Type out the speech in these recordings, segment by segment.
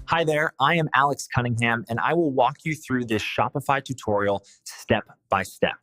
Hi there, I am Alex Cunningham, and I will walk you through this Shopify tutorial step by step.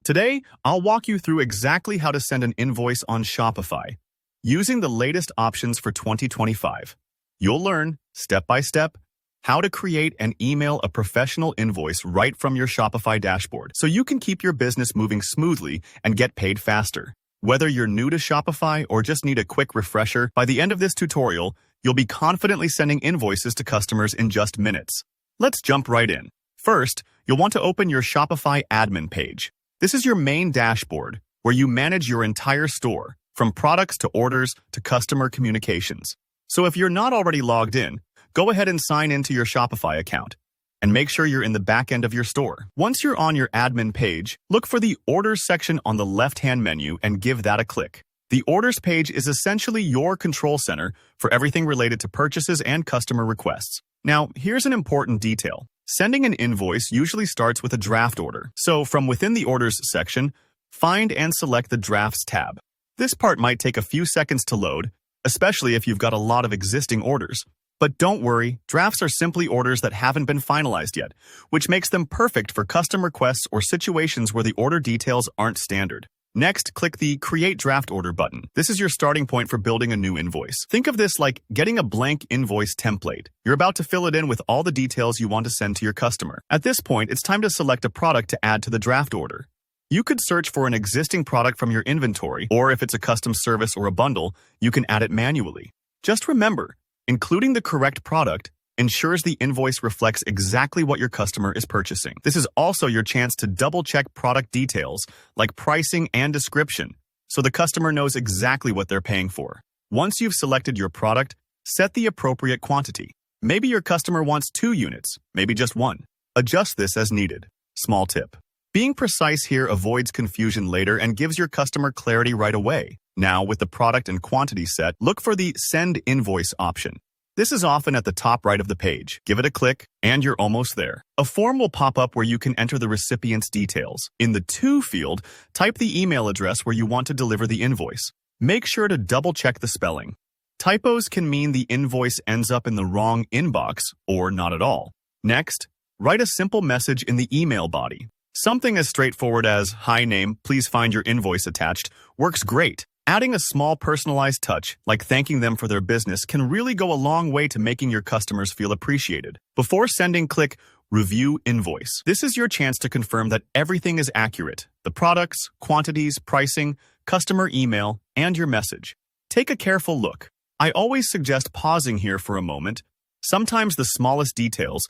Today, I'll walk you through exactly how to send an invoice on Shopify, using the latest options for 2025. You'll learn, step by step, how to create and email a professional invoice right from your Shopify dashboard, so you can keep your business moving smoothly and get paid faster. Whether you're new to Shopify or just need a quick refresher, by the end of this tutorial, you'll be confidently sending invoices to customers in just minutes. Let's jump right in. First, you'll want to open your Shopify admin page. This is your main dashboard, where you manage your entire store, from products to orders to customer communications. So if you're not already logged in, go ahead and sign into your Shopify account, and make sure you're in the back end of your store. Once you're on your admin page, look for the Orders section on the left-hand menu and give that a click. The Orders page is essentially your control center for everything related to purchases and customer requests. Now, here's an important detail. Sending an invoice usually starts with a draft order. So from within the Orders section, find and select the Drafts tab. This part might take a few seconds to load, especially if you've got a lot of existing orders. But don't worry, drafts are simply orders that haven't been finalized yet, which makes them perfect for custom requests or situations where the order details aren't standard. Next, click the Create Draft Order button. This is your starting point for building a new invoice. Think of this like getting a blank invoice template. You're about to fill it in with all the details you want to send to your customer. At this point, it's time to select a product to add to the draft order. You could search for an existing product from your inventory, or if it's a custom service or a bundle, you can add it manually. Just remember, including the correct product ensures the invoice reflects exactly what your customer is purchasing. This is also your chance to double-check product details, like pricing and description, so the customer knows exactly what they're paying for. Once you've selected your product, set the appropriate quantity. Maybe your customer wants 2 units, maybe just 1. Adjust this as needed. Small tip. Being precise here avoids confusion later and gives your customer clarity right away. Now, with the product and quantity set, look for the Send Invoice option. This is often at the top right of the page. Give it a click, and you're almost there. A form will pop up where you can enter the recipient's details. In the To field, type the email address where you want to deliver the invoice. Make sure to double-check the spelling. Typos can mean the invoice ends up in the wrong inbox, or not at all. Next, write a simple message in the email body. Something as straightforward as, "Hi name, please find your invoice attached," works great. Adding a small personalized touch, like thanking them for their business, can really go a long way to making your customers feel appreciated. Before sending, click Review Invoice. This is your chance to confirm that everything is accurate: the products, quantities, pricing, customer email, and your message. Take a careful look. I always suggest pausing here for a moment. Sometimes the smallest details,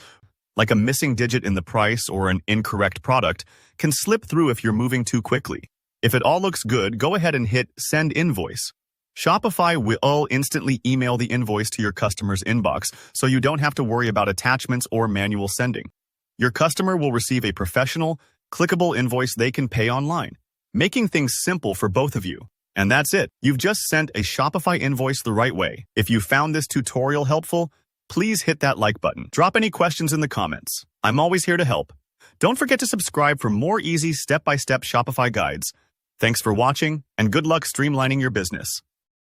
like a missing digit in the price or an incorrect product, can slip through if you're moving too quickly. If it all looks good, go ahead and hit Send Invoice. Shopify will instantly email the invoice to your customer's inbox, so you don't have to worry about attachments or manual sending. Your customer will receive a professional, clickable invoice they can pay online, making things simple for both of you. And that's it. You've just sent a Shopify invoice the right way. If you found this tutorial helpful, please hit that like button. Drop any questions in the comments. I'm always here to help. Don't forget to subscribe for more easy step-by-step Shopify guides. Thanks for watching, and good luck streamlining your business.